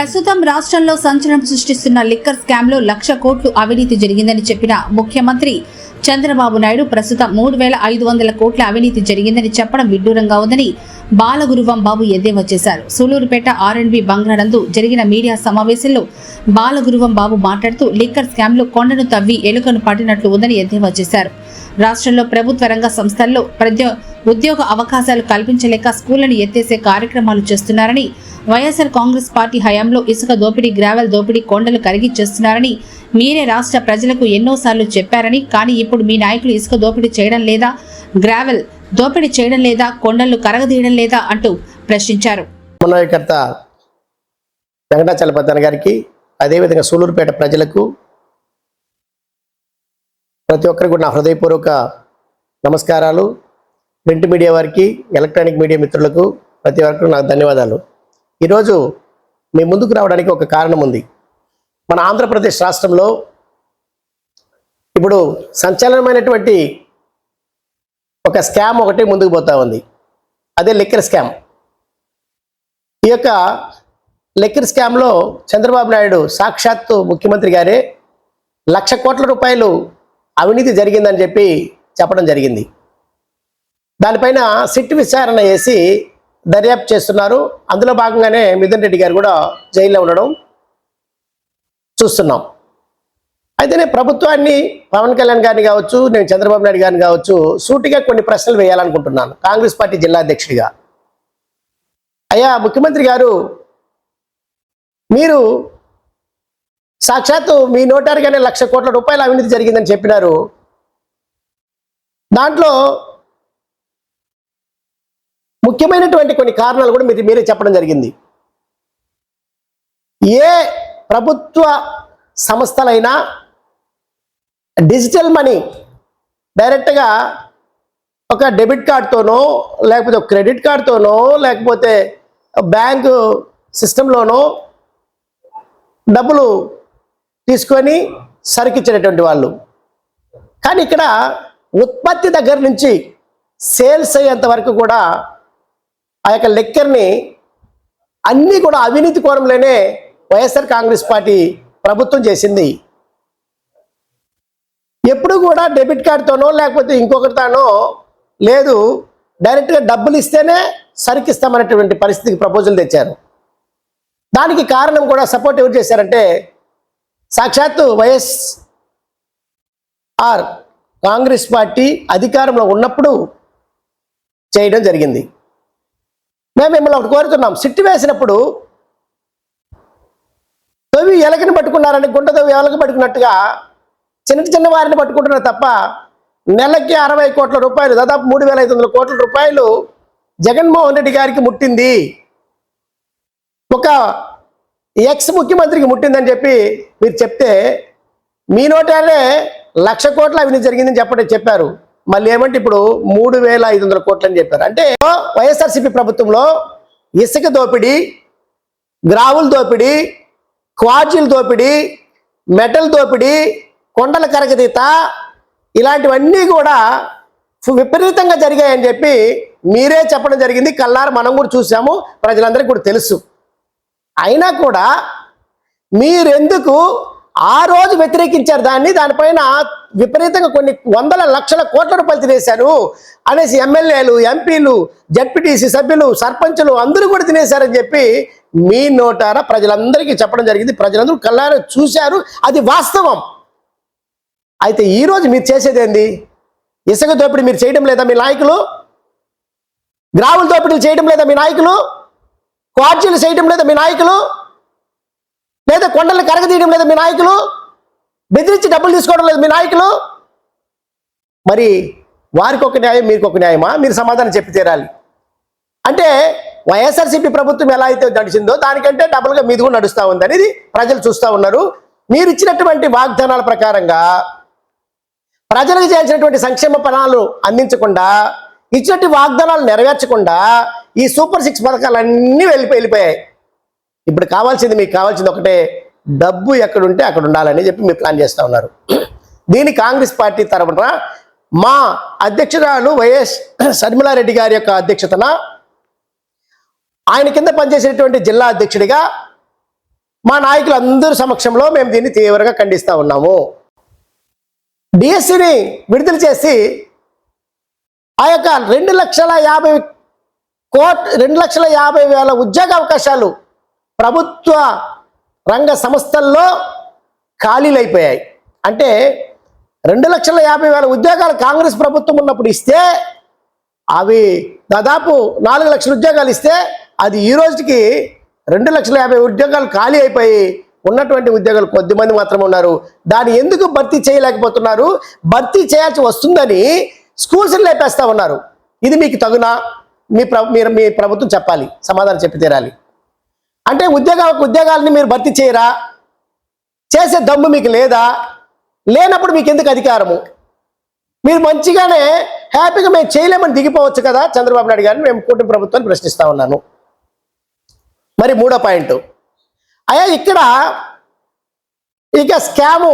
ప్రస్తుతం రాష్ట్రంలో సంచలనం సృష్టిస్తున్న లిక్కర్ స్కామ్ లో 1,00,000 కోట్లు అవినీతి జరిగిందని చెప్పిన ముఖ్యమంత్రి చంద్రబాబు నాయుడు ప్రస్తుతం 3,500 కోట్ల అవినీతి జరిగిందని చెప్పడం విడ్డూరంగా ఉందని బాలగురువం బాబు ఎద్దేవా చేశారు. సూలూరుపేట R&B బంగ్లా నందు జరిగిన మీడియా సమావేశంలో బాలగురువం బాబు మాట్లాడుతూ లిక్కర్ స్కామ్ లో కొండను తవ్వి ఎలుకను పట్టినట్లు ఉందని ఎద్దేవా చేశారు. రాష్ట్రంలో ప్రభుత్వ రంగ సంస్థల్లో ఉద్యోగ అవకాశాలు కల్పించలేక స్కూళ్లను ఎత్తేసే కార్యక్రమాలు చేస్తున్నారని, వైఎస్ఆర్ కాంగ్రెస్ పార్టీ హయాంలో ఇసుక దోపిడీ, గ్రావెల్ దోపిడీ, కొండలు కరిగి చేస్తున్నారని మీరే రాష్ట్ర ప్రజలకు ఎన్నోసార్లు చెప్పారని, కానీ ఇప్పుడు మీ నాయకులు ఇసుక దోపిడీ చేయడం లేదా, గ్రావెల్ దోపిడీ చేయడం లేదా, కొండలు కరగదీయడం లేదా అంటూ ప్రశ్నించారు. సమన్వయకర్త వెంకటాచలపతి గారికి, అదేవిధంగా సూలూరుపేట ప్రజలకు, ప్రతి ఒక్కరికి నా హృదయపూర్వక నమస్కారాలు. ప్రింట్ మీడియా వారికి, ఎలక్ట్రానిక్ మీడియా మిత్రులకు ప్రతి ఒక్కరికి నాకు ధన్యవాదాలు. ఈరోజు మీ ముందుకు రావడానికి ఒక కారణం ఉంది. మన ఆంధ్రప్రదేశ్ రాష్ట్రంలో ఇప్పుడు సంచలనమైనటువంటి ఒక స్కామ్ ఒకటి ముందుకు పోతా ఉంది. అదే లిక్కర్ స్కామ్. ఈ యొక్క లిక్కర్ స్కామ్లో చంద్రబాబు నాయుడు సాక్షాత్తు ముఖ్యమంత్రి గారే 1,00,000 కోట్ల రూపాయలు అవినీతి జరిగిందని చెప్పి చెప్పడం జరిగింది. దానిపైన సిట్ విచారణ చేసి దర్యాప్తు చేస్తున్నారు. అందులో భాగంగానే మిథున్ రెడ్డి గారు కూడా జైల్లో ఉండడం చూస్తున్నాం. అయితేనే ప్రభుత్వాన్ని, పవన్ కళ్యాణ్ గారిని కావచ్చు, నేను చంద్రబాబు నాయుడు గారిని కావచ్చు, సూటిగా కొన్ని ప్రశ్నలు వేయాలనుకుంటున్నాను కాంగ్రెస్ పార్టీ జిల్లా అధ్యక్షుడిగా. అయ్యా ముఖ్యమంత్రి గారు, మీరు సాక్షాత్తు మీ నోటారుగానే 1,00,000 కోట్ల రూపాయల అవినీతి జరిగిందని చెప్పినారు. దాంట్లో ముఖ్యమైనటువంటి కొన్ని కారణాలు కూడా మీరే చెప్పడం జరిగింది. ఏ ప్రభుత్వ సంస్థలైనా డిజిటల్ మనీ డైరెక్ట్గా ఒక డెబిట్ కార్డుతోనో, లేకపోతే ఒక క్రెడిట్ కార్డుతోనో, లేకపోతే బ్యాంకు సిస్టంలోనో డబ్బులు తీసుకొని సరికిచ్చినటువంటి వాళ్ళు. కానీ ఇక్కడ ఉత్పత్తి దగ్గర నుంచి సేల్స్ అయ్యేంత వరకు కూడా ఆ యొక్క లెక్కర్ని అన్నీ కూడా అవినీతి కోణంలోనే వైఎస్ఆర్ కాంగ్రెస్ పార్టీ ప్రభుత్వం చేసింది. ఎప్పుడు కూడా డెబిట్ కార్డుతోనో లేకపోతే ఇంకొకరితోనో లేదు, డైరెక్ట్గా డబ్బులు ఇస్తేనే సరికిస్తామనేటువంటి పరిస్థితికి ప్రపోజల్ తెచ్చారు. దానికి కారణం కూడా సపోర్ట్ ఎవరు చేశారంటే సాక్షాత్తు వైఎస్ఆర్ కాంగ్రెస్ పార్టీ అధికారంలో ఉన్నప్పుడు చేయడం జరిగింది. మేము మిమ్మల్ని ఒకటి కోరుతున్నాం, సిట్టు వేసినప్పుడు తవ్వి ఎలకని పట్టుకున్నారని, గుంట తవ్వి ఎలక పట్టుకున్నట్టుగా చిన్న వారిని పట్టుకుంటున్నారు తప్ప నెలకి 60 కోట్ల రూపాయలు, దాదాపు 3,500 కోట్ల రూపాయలు జగన్మోహన్ రెడ్డి గారికి ముట్టింది, ఒక ఎక్స్ ముఖ్యమంత్రికి ముట్టిందని చెప్పి మీరు చెప్తే మీ నోటానే 1,00,000 కోట్ల అవినీతి జరిగిందని చెప్పారు. మళ్ళీ ఏమంటే ఇప్పుడు 3,500 కోట్లు అని చెప్పారు. అంటే వైఎస్ఆర్సీపీ ప్రభుత్వంలో ఇసుక దోపిడీ, గ్రావుల దోపిడీ, క్వార్జీల దోపిడీ, మెటల్ దోపిడీ, కొండల కరగదీత, ఇలాంటివన్నీ కూడా విపరీతంగా జరిగాయని చెప్పి మీరే చెప్పడం జరిగింది. కల్లారు మనం కూడా చూసాము, ప్రజలందరికీ కూడా తెలుసు. అయినా కూడా మీరెందుకు ఆ రోజు వ్యతిరేకించారు దాన్ని? దానిపైన విపరీతంగా కొన్ని వందల లక్షల కోట్ల రూపాయలు తినేశారు అనేసి ఎమ్మెల్యేలు, ఎంపీలు, జడ్పీటీసీ సభ్యులు, సర్పంచులు అందరూ కూడా తినేశారని చెప్పి మీ నోటారా ప్రజలందరికీ చెప్పడం జరిగింది. ప్రజలందరూ కళ్ళారా చూశారు, అది వాస్తవం. అయితే ఈరోజు మీరు చేసేది ఏంది? ఇసుక దోపిడీ మీరు చేయడం లేదా మీ నాయకులు? గ్రావుల దోపిడీలు చేయడం లేదా మీ నాయకులు? క్వార్జీలు చేయడం లేదా మీ నాయకులు? లేదా కొండలు కరగదీయడం లేదా మీ నాయకులు? బెదిరించి డబ్బులు తీసుకోవడం లేదు మీ నాయకులు? మరి వారికి ఒక న్యాయం, మీకు ఒక న్యాయమా? మీరు సమాధానం చెప్పి తీరాలి. అంటే వైఎస్ఆర్సీపీ ప్రభుత్వం ఎలా అయితే నడిచిందో దానికంటే డబుల్గా మీది కూడా నడుస్తూ ఉంది అనేది ప్రజలు చూస్తూ ఉన్నారు. మీరు ఇచ్చినటువంటి వాగ్దానాల ప్రకారంగా ప్రజలకు చేయాల్సినటువంటి సంక్షేమ ఫలాలు అందించకుండా, ఇచ్చినటువంటి వాగ్దానాలు నెరవేర్చకుండా ఈ సూపర్ 6 పథకాలన్నీ వెళ్ళిపోయాయి. ఇప్పుడు మీకు కావాల్సింది ఒకటే, డబ్బు ఎక్కడుంటే అక్కడ ఉండాలని చెప్పి మీరు ప్లాన్ చేస్తూ ఉన్నారు. దీని కాంగ్రెస్ పార్టీ తరఫున మా అధ్యక్షురాలు వైఎస్ షర్మిలారెడ్డి గారి యొక్క అధ్యక్షతన, ఆయన కింద పనిచేసేటువంటి జిల్లా అధ్యక్షుడిగా మా నాయకులందరి సమక్షంలో మేము దీన్ని తీవ్రంగా ఖండిస్తూ ఉన్నాము. డిఎస్సిని విడుదల చేసి ఆ యొక్క 2,50,000 ఉద్యోగ అవకాశాలు ప్రభుత్వ రంగ సంస్థల్లో ఖాళీలు అయిపోయాయి. అంటే 2,50,000 ఉద్యోగాలు కాంగ్రెస్ ప్రభుత్వం ఉన్నప్పుడు ఇస్తే అవి దాదాపు 4 లక్షల ఉద్యోగాలు ఇస్తే అది ఈ రోజుకి 2,50,000 ఉద్యోగాలు ఖాళీ అయిపోయి ఉన్నటువంటి ఉద్యోగాలు కొద్దిమంది మాత్రమే ఉన్నారు. దాన్ని ఎందుకు భర్తీ చేయలేకపోతున్నారు? భర్తీ చేయాల్సి వస్తుందని స్కూల్స్ లేపేస్తా ఉన్నారు. ఇది మీకు తగునా? మీ ప్రభుత్వం చెప్పాలి, సమాధానం చెప్పి తీరాలి. అంటే ఉద్యోగాలని మీరు భర్తీ చేయరా? చేసే దమ్ము మీకు లేదా? లేనప్పుడు మీకు ఎందుకు అధికారము? మీరు మంచిగానే హ్యాపీగా మేము చేయలేమని దిగిపోవచ్చు కదా చంద్రబాబు నాయుడు గారిని మేము కూటమి ప్రభుత్వాన్ని ప్రశ్నిస్తా ఉన్నాను. మరి మూడో పాయింట్, అయ్యా ఇక్కడ ఇక స్కాము